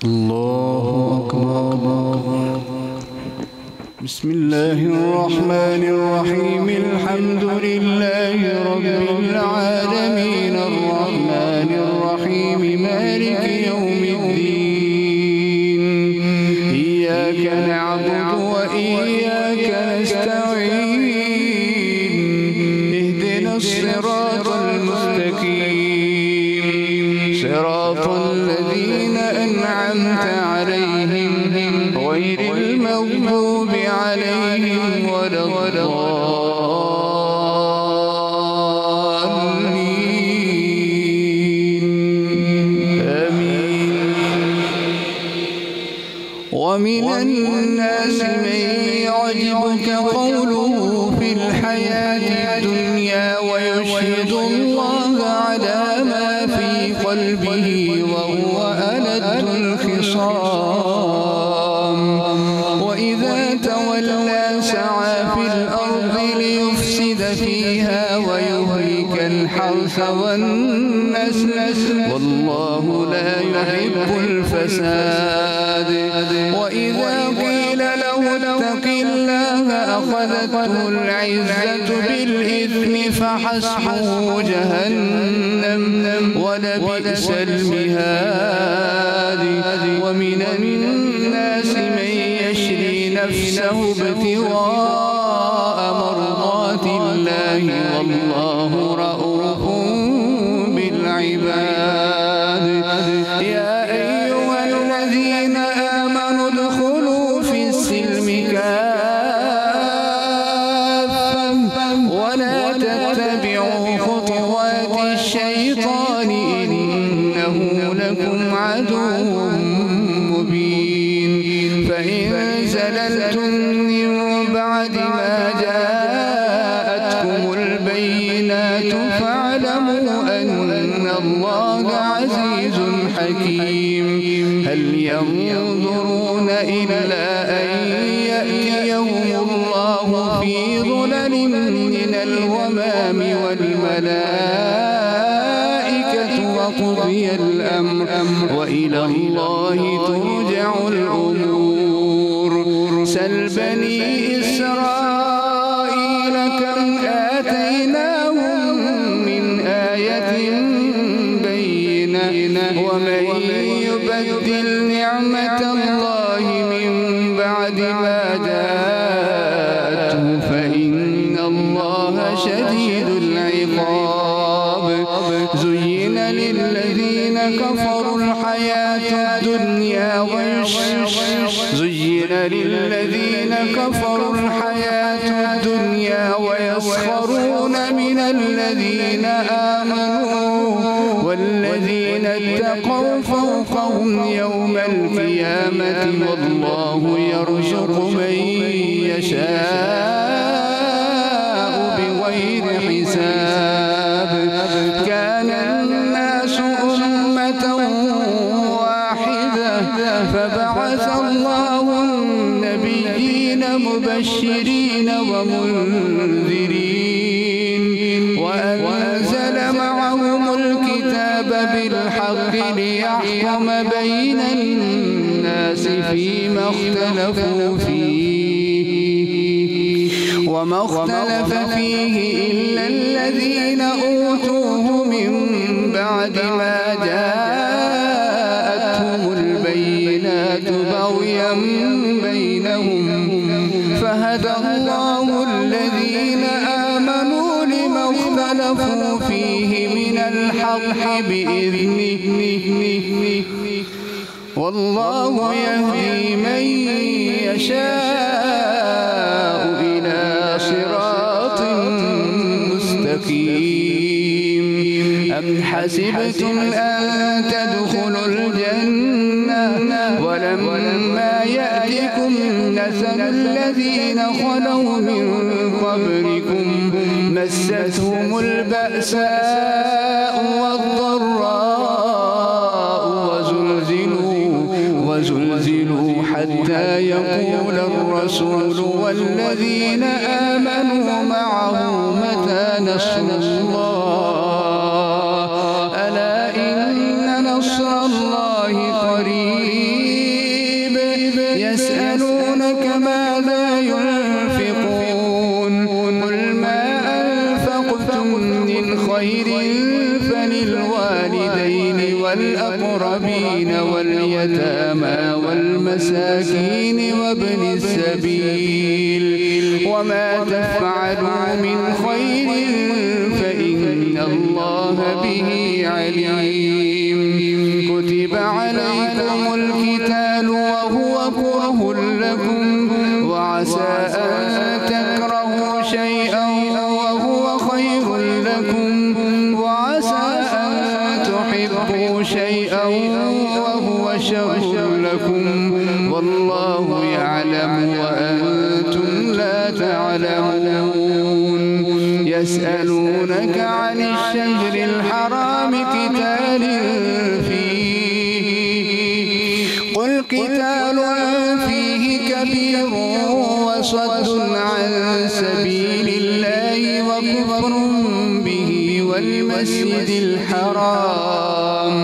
الله أكبر. بسم الله الرحمن الرحيم. الحمد لله رب العالمين الرحمن الرحيم مالك يوم الدين. إياك نعبد وإياك نستعين. اهدنا الصراط المستقيم صراط الذين أنعمت عليهم غير المغضوب عليهم ولا الضالين. آمين. ومن الناس من يعجبك قوله في الحياة الدنيا ويشهد الله على ما في قلبه وهو ألد الخصام. وإذا تولى سعى في الأرض ليفسد فيها ويهلك الحرث والنسل والله لا يحب الفساد. وإذا قيل له اتق الله أخذته العزة بالإثم فحسبه جهنم ولبئس المهاد. ومن الناس من يشري نفسه ابتغاء مرضات الله والله رؤوف بالعباد. يا أيها الذين آمنوا ادخلوا في السلم كافة ولا تتبعوا خطوات الشيطان إنه لكم عدو مبين. فإن زللتم من بعد ما جاءتكم البينات فاعلموا أن الله عزيز حكيم. هل ينظرون إلا أن يأتيهم الله في ظلل من الغمام والملائكة وقضي الأمر وإلى الله ترجع الأمور. سل بني إسرائيل كم آتيناهم من آية بينة ومن يبدل نعمة الله من بعد ما جاءته فإن الله شديد العقاب. زين للذين كفروا الحياة الدنيا ويسخرون من الذين آمنوا والذين اتقوا فوقهم يوم القيامة والله يرزق من يشاء بغير حساب. كان الناس أمة واحدة فبعث الله النبيين مبشرين ومنذرين وأنزل معهم الكتاب بالحق ليحكم بين الناس فيما اختلفوا فيه وما اختلف فيه إلا الذين أوتوه من بعد ما جاءتهم البينات بغيا بينهم فهدى الله الذين آمنوا لما اختلفوا فيه من الحق بإذنه والله يهدي من يشاء إلى صراط مستقيم. أم حسبتم أن تدخلوا الجنة ولما يأتكم مثل الذين خلوا من قبلكم مستهم البأساء والضراء وزلزلوا حتى يقول الرسول والذين آمنوا معه متى نصر الله ألا إن نصر الله قريب. والأقربين واليتامى والمساكين وابن السبيل وما تفعلوا من خير فإن الله به عليم كتب عليكم القتال وهو كره لكم وعسى أن تكرهوا شيئا وهو خير لكم وعسى أن تحبوا شيئا وهو شر لكم والله يعلم وأنتم لا تعلمون يسألونك عن الشهر الحرام قتال فيه قل قتال فيه كبير وصد عن سبيل الله وكفر به والمسجد الحرام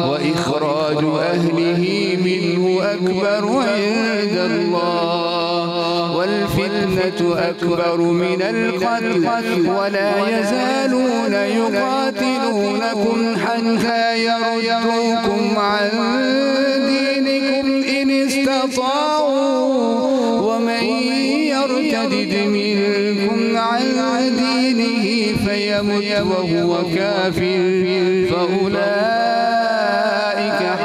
وإخراج أهله منه أكبر عند الله والفتنة أكبر من القتل ولا يزالون يقاتلونكم حتى يردوكم عن دينكم إن استطاعوا ومن يرتد منكم عن دينه فيمت وهو كافر فأولئك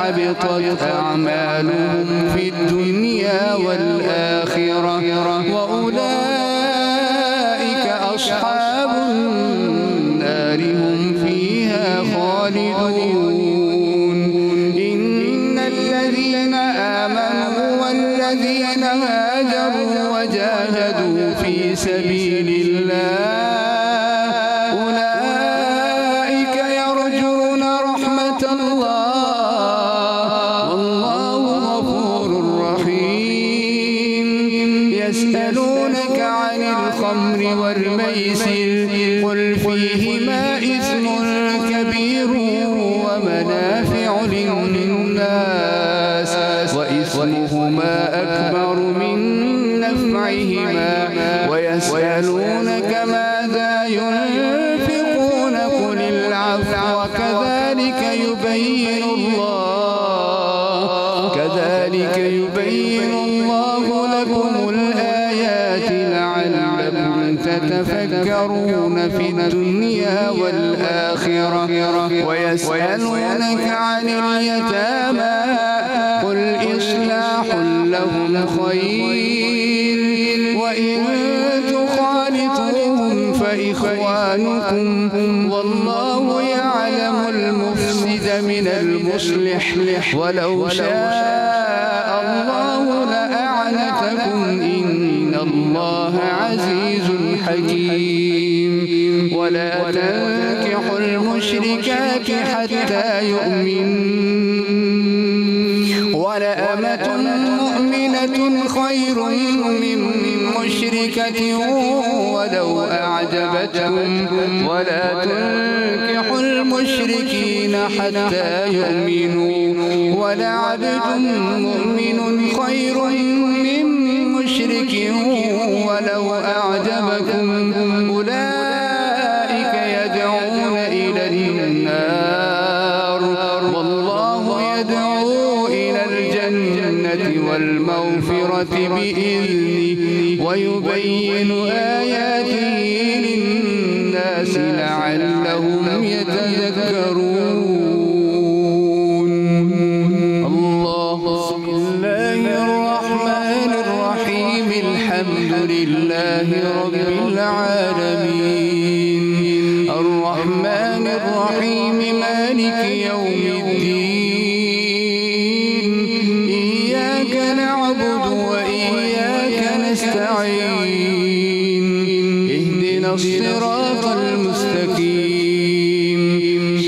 حبطت أعمالهم في الدنيا والآخرة وأولئك أصحاب النار هم فيها خالدون إن الذين آمنوا والذين هاجروا وجاهدوا في سبيل الله أولئك يرجون رحمة الله والله غفور رحيم يسألونك عن الخمر والميسر قل فيهما إثم كبير ومنافع للناس وإثمهما أكبر من نفعهما ويسألونك ماذا ينفقون قل العفو كذلك يبين الله لكم الآيات لعلكم تتفكرون في الدنيا والآخرة ويسألونك عن اليتامى قل إصلاح لهم خير وإن تخالطوهم فإخوانكم والله يعلم المفسد من المصلح ولو شاء الله لأعنتكم إن الله عزيز حكيم ولا تنكحوا المشركات حتى يؤمنوا ولأمة مؤمنة خير من مشركة ولو أعجبتكم ولا تنكحوا المشركين حتى يؤمنوا ولعبد مؤمن خير من مشرك ولو أعجبكم أولئك يدعون إلى النار والله يدعو إلى الجنة والمغفرة بإذنه ويبين آياته للناس لعلهم يتذكرون الله بسم الله الرحمن الرحيم الحمد لله رب العالمين الرحمن الرحيم مالك يوم الدين إياك نعبد وإياك نستعين اهدنا الصراط المستقيم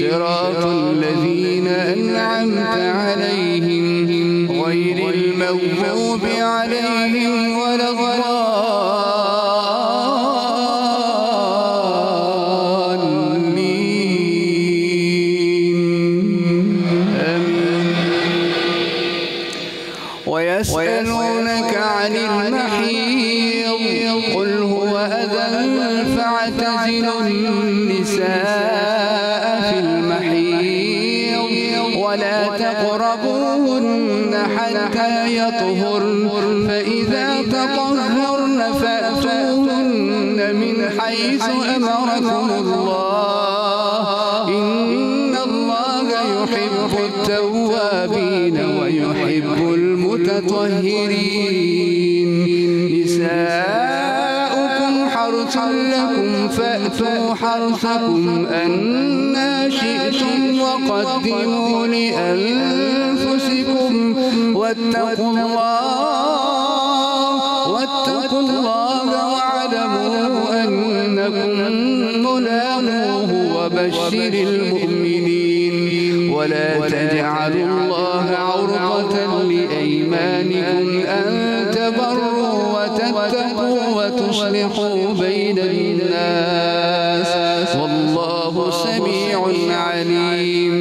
صراط الذين أنعمت عليهم غير المغضوب عليهم ولا ويسألونك عن المحيض قل هو أذى فاعتزلوا النساء في المحيض ولا تقربوهن حتى يطهرن فإذا تطهرن فأتوهن من حيث أمركم الله إن الله يحب التوابين ويحب المتطهرين نساؤكم حرث لكم فأتوا حرثكم أنى شئتم وقدموا لأنفسكم واتقوا الله واعلموا أنكم ملاقوه وبشر المؤمنين ولا تجعلوا الله عرضة لأيمانكم أن تبروا وتتقوا وتصلحوا بين الناس والله سميع عليم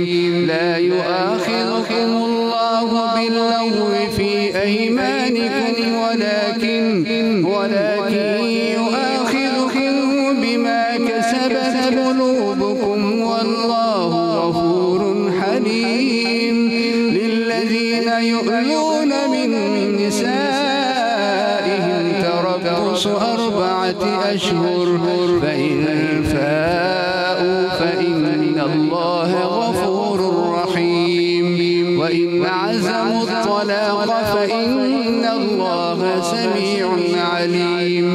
لا يؤاخذكم الله باللغو في أيمانكم ولكن يؤاخذكم بما كسبت قلوبكم والله غفور حليم للذين يؤلون من نسائهم تربص 4 أشهر فإن فاءوا فإن الله غفور رحيم وإن عزموا الطلاق فإن الله سميع عليم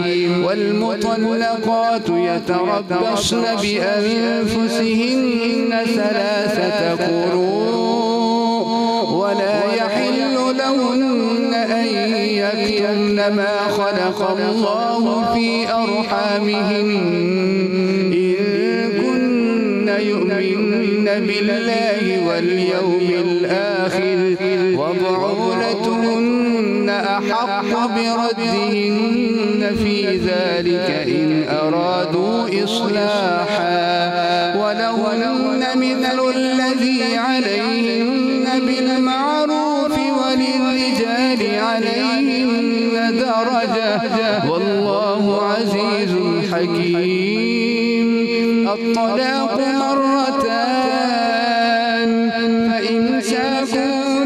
والمطلقات يتربصن بأنفسهن 3 قروء ولا يحل لهن أن يكتمن ما خلق الله في أرحامهن إن كن يؤمن بالله واليوم الآخر وبعولتهن أحق بردهن في ذلك إن أرادوا إصلاحا ولهن مثل الذي عليهن بالمعروف وللرجال عليهن درجة والله عزيز حكيم الطلاق 2 فإمساك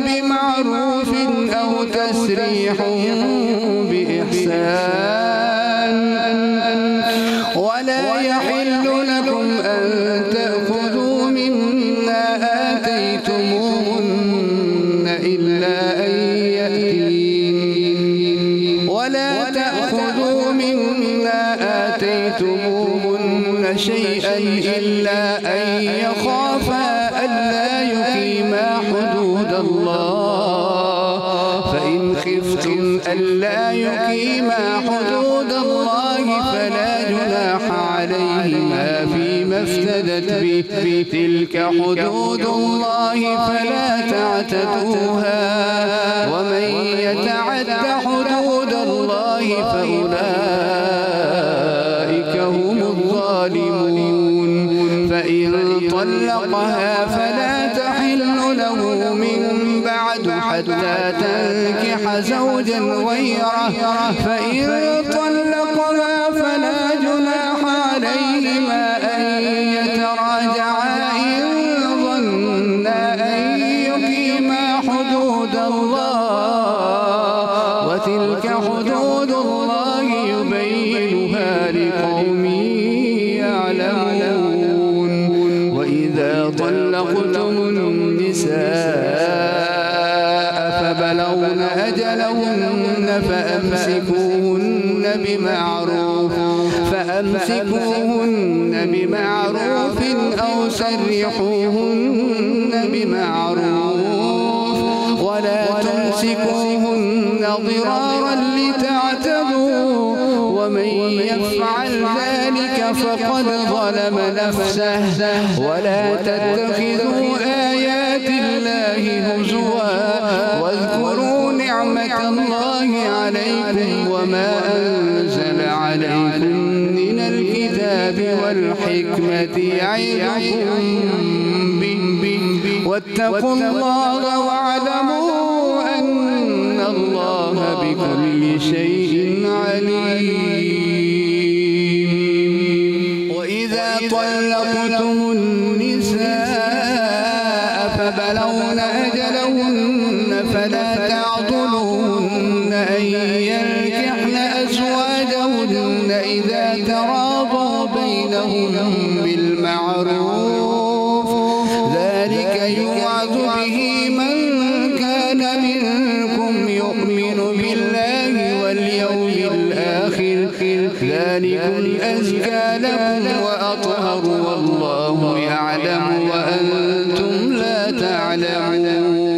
بمعروف أو تسريح بإحسان ولا يحل لكم أن تأخذوا مما آتيتموهن إلا أن يأتين ولا تأخذوا مما آتيتموهن شيئا إلا أن يخافا ألا يقيما حدود الله فإن خفتم ألا يقيما حدود الله فلا جناح عليهما فيما افتدت به تلك حدود الله فلا تعتدوها ومن يتعد حدود الله فأولئك هم الظالمون فإن طلقها فلا تحل له من بعد حتى تنكح زوجا غيره فإن طلقها فلا جناح عليهما أن يتراجعا إن ظنا أن يقيما حدود الله وتلك حدود الله يبينها لقوم يعلمون وإذا طلقتم النساء فبلغن أجلهن فأمسكوهن بمعروف أو سرحوهن بمعروف ولا تمسكوهن ضرارا لتعتدوا ومن يفعل ذلك فقد ظلم نفسه ولا تتخذوا آيات الله هزوا واذكروا نعمة الله عليكم وما أنزل عليكم من الكتاب والحكمة يعظكم به واتقوا الله واعلموا أن الله بكل شيء عليم وإذا طلقتم النساء فبلغن أجلهن أجلهن فلا تعضلوهن أن ينكحن أزواجهن إذا تراضوا بينهم بالمعروف ذلك يوعظ به من كان منكم يؤمن بالله واليوم الآخر ذلكم أزكى لكم وأطهر والله يعلم وأنتم لا تعلمون.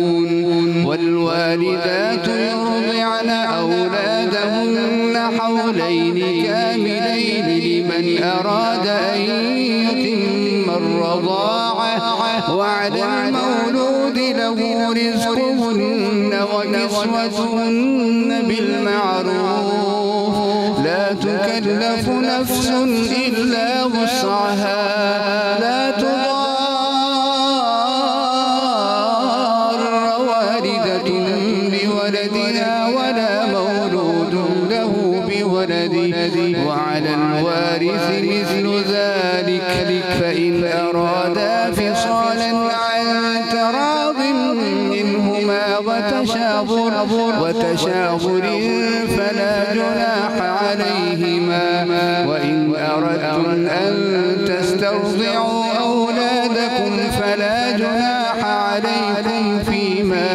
والوالدات يرضعن أولادهن حولين كاملين لمن أراد أن يتم الرضاعة وعلى المولود له رزقهن وكسوتهن بالمعروف لا تكلف نفس إلا وسعها لا تضار والدة بولدها ولا مولود له بولده وعلى الوارث مثل ذلك فإن أرادا فصالا عن تراض منهما وتشاور فلا جناح عليهما. وإن أردتم أن تسترضعوا أولادكم فلا جناح عليكم فيما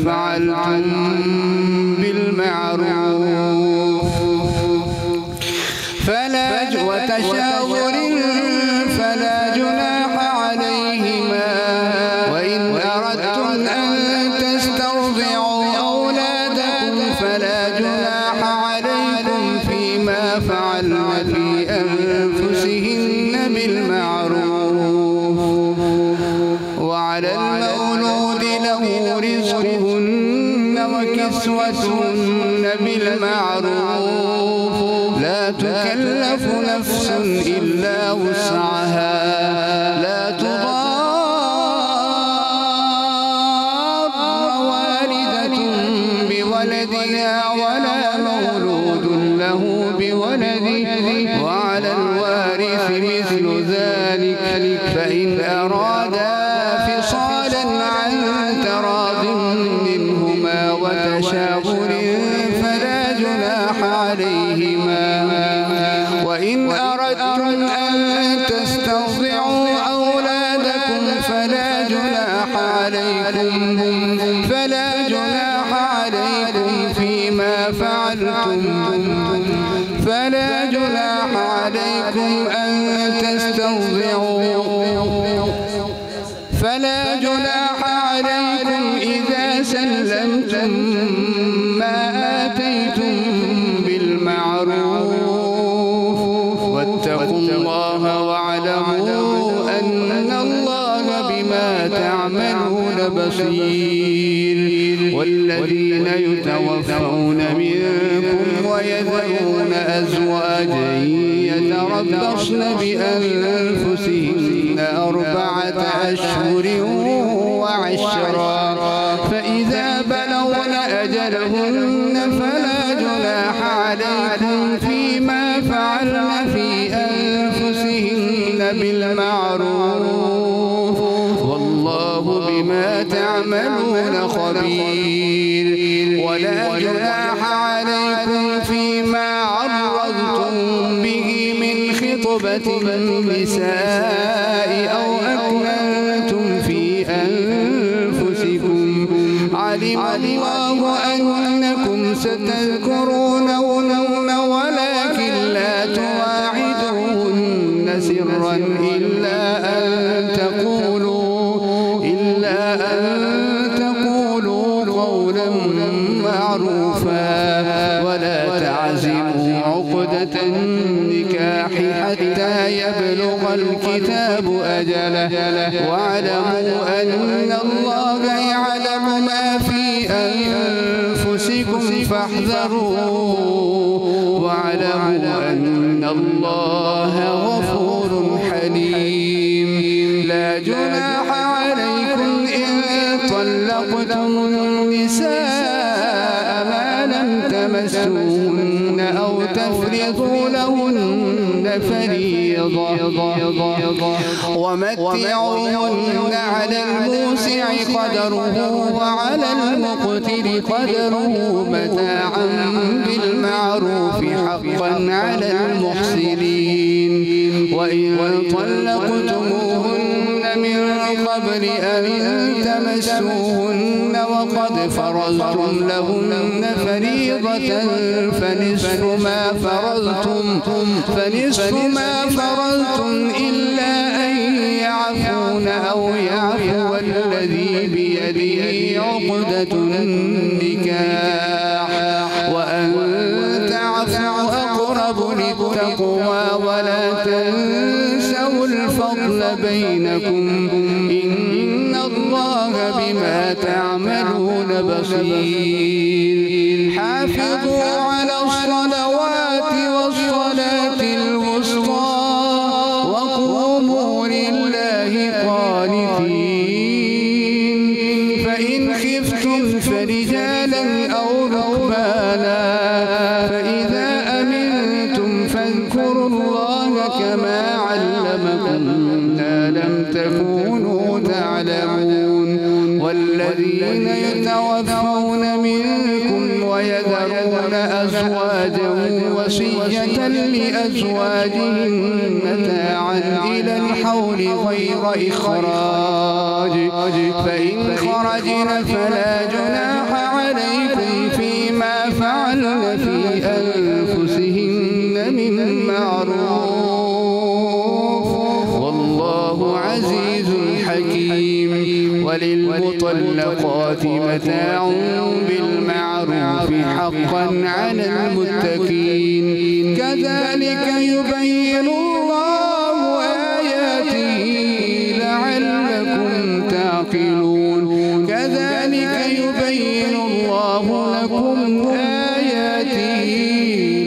فعلتم بالمعروف وتشاور فلا جناح عليهما. وإن أردتم أن تسترضعوا أولادكم فلا جناح عليكم فيما فعلن في أنفسهن بالمعروف وعلى المولود له رزقهن وكسوتهن بالمعروف لا تكلف نفس إلا وسعها لا تضار والدة بولدها ولا مولود له بولده وعلى الوارث مثل ذلك فإن أرادا فصالا عن تراض منهما وتشاور فلا جناح عليهما. وإن أردتم أن تسترضعوا أولادكم فلا جناح عليكم فيما فعلتم فلا جناح عليكم إذا سلمتم ما آتيتم بالمعروف واتقوا الله واعلموا أن الله بما تعملون بصير. والذين يتوفون منكم ويذرون أزواجا يتربصن بأنفسهن 4 أشهر وعشرا فإذا بلغن أجلهن فلا جناح عليكم فيما فعلن في أنفسهن بالمعروف والله بما تعملون خبير. ولا جناح عليكم فيما عرضتم به من خطبة النساء أو أكننتم في أنفسكم علم الله أنكم ستذكرونهن ولكن لا تواعدوهن سرا إلا أن تقولوا قولا معروفا ولا تعزموا عقدة النكاح حتى يبلغ الكتاب أجله واعلموا أن الله يعلم ما في أنفسكم فاحذروه واعلموا أن الله غفور حليم. لا جناح عليكم إن طلقتم النساء ما لم تمسوهن أو تفرضوا لهن فريضة ومتعوهن على الموسع قدره وعلى المقتر قدره متاعا بالمعروف حقا على المحسنين وإن طلقتموهن من قبل أن تمسوهن وقد فرضتم لهن فريضة فنصف ما فرضتم إلا أن يعفون أو يعفو الذي بيده عقدة النكاح وأن تعفوا أقرب للتقوى ولا تنسوا الفضل بينكم إن الله بما تعملون بصير حافظوا على الصلوات والصلاة الوسطى وقوموا لله قانتين فإن خفتم فرجالا أو ركبانا فإذا أمنتم فاذكروا الله كما علمكم ما لم تكونوا تعلمون والذين يتوفون منكم ويذرون أزواجا وصية لأزواجهم متاعا إلى الحول غير إخراج فإن خرجن فلا جناح عليكم فيما فعلن في أنفسهن من معروف والله عزيز حكيم وللمطلقات متاع بالمعروف حقا على المتقين كذلك يبين الله آياته لعلكم تعقلون كذلك يبين الله لكم آياته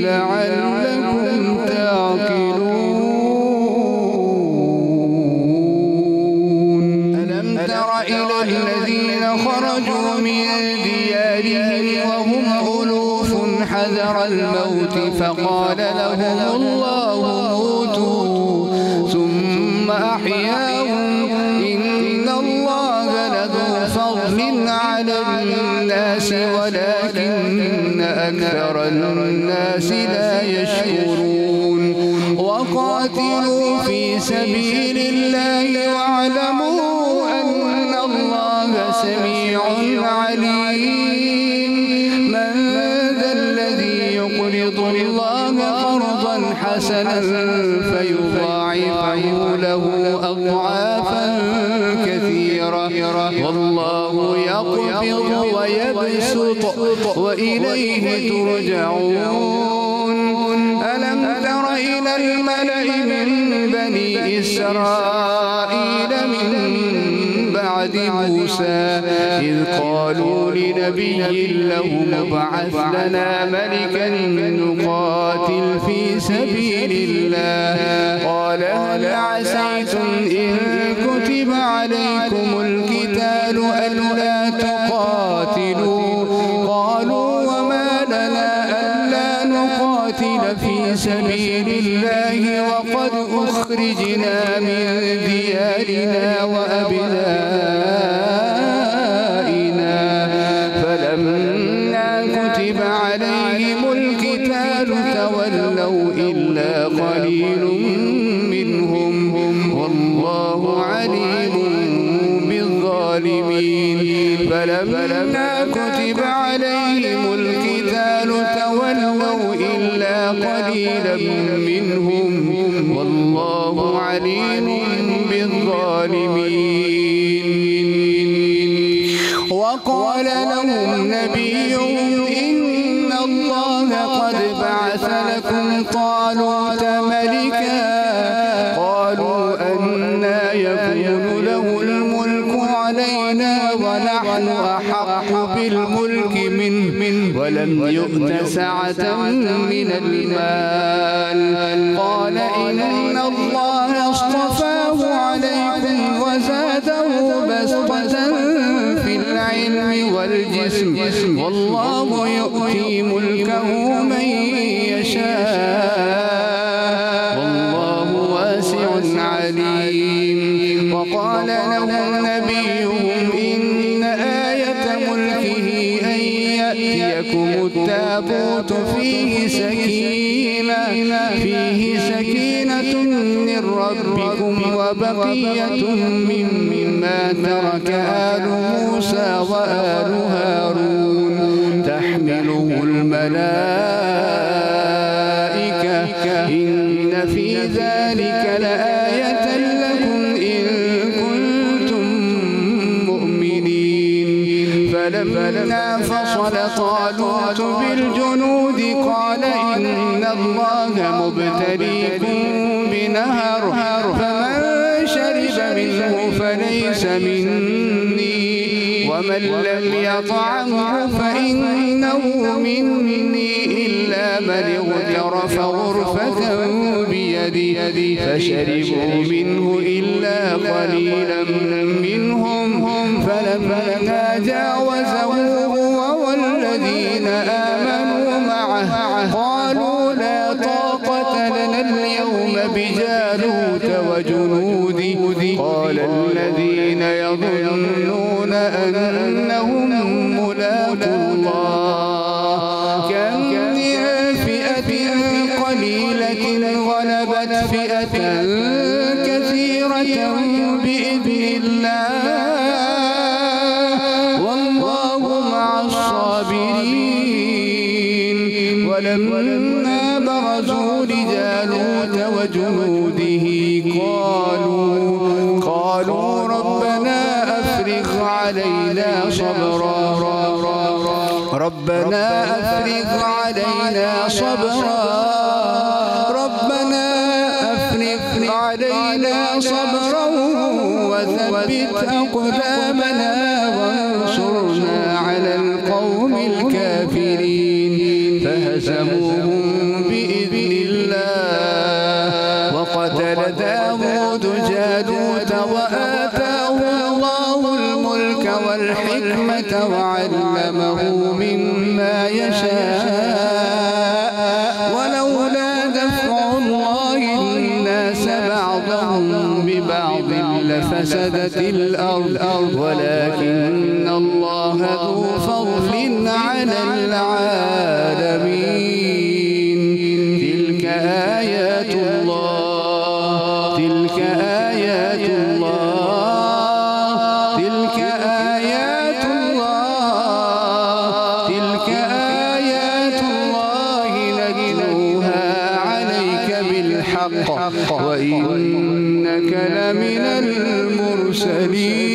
لعلكم تعقلون ألم تر إلى الذين خرجوا من ديارهم وهم ألوف حذر الموت فقال لهم الله موتوا ثم أحياهم إن الله لذو فضل على الناس ولكن أكثر الناس لا يشكرون وقاتلوا في سبيل الله واعلموا أن الله سميع عليم من ذا الذي يقرض الله قرضا حسنا فيضاعفه له أضعافا كثيرة والله يقبض ويبسط وإليه ترجعون ألم تر إلى الملأ من بني إسرائيل من بعد موسى إذ قالوا لنبي له ابعث لنا ملكا نقاتل في سبيل الله قال هل عسيتم إن كتب عليكم القتال ألا تقاتلوا قالوا وما لنا ألا نقاتل في سبيل الله وقد أخرجنا من ديارنا وأبنائنا فلما كتب عليهم القتال تولوا إلا قليل منهم والله عليم بالظالمين فلما كتب عليهم القتال تولوا إلا قليلا منهم والله عليم بالظالمين وقال لهم نبيهم إن الله قد بعث لكم طالوت ملكا قالوا أنى يكون له الملك علينا ونحن أحق بالملك منه ولم يؤت سعة من المال قال إن الله اصطفاه عليكم وزاده بسطة في العلم والجسم والله يؤتي ملكه من يشاء التابوت فيه سكينة من ربكم وبقية مما ترك آل موسى وآل هارون تحمله الملائكة إن في ذلك لآية لكم إن كنتم مؤمنين. فلما فصل طالوت بالجنود قال إن الله مبتليكم بنهر فمن شرب منه فليس مني ومن لم يطعمه فإنه مني إلا من اغترف غرفة بيدي فشربوا منه إلا قليلا منهم فلما جاوزه هو والذين آمنوا معه قالوا لا طاقة لنا اليوم بجالوت وجنوده قال الذين يظنون أنهم ملاقو الله كم من فئة قليلة غلبت فئة كثيرة بإذن الله والله مع الصابرين. ولما برزوا لجالوت وجنوده قالوا ربنا أفرغ علينا صبرا وثبت أقدامنا وانصرنا على القوم الكافرين. فهزموهم بإذن الله وقتل داود جالوت وآتاه الله الملك والحكمة وعلمه مما يشاء ولولا دفع الله الناس بعضهم ببعض لفسدت الأرض ولكن الله ذو فضل على العالمين. تلك آيات الله نتلوها عليك بالحق وإنك لمن المرسلين.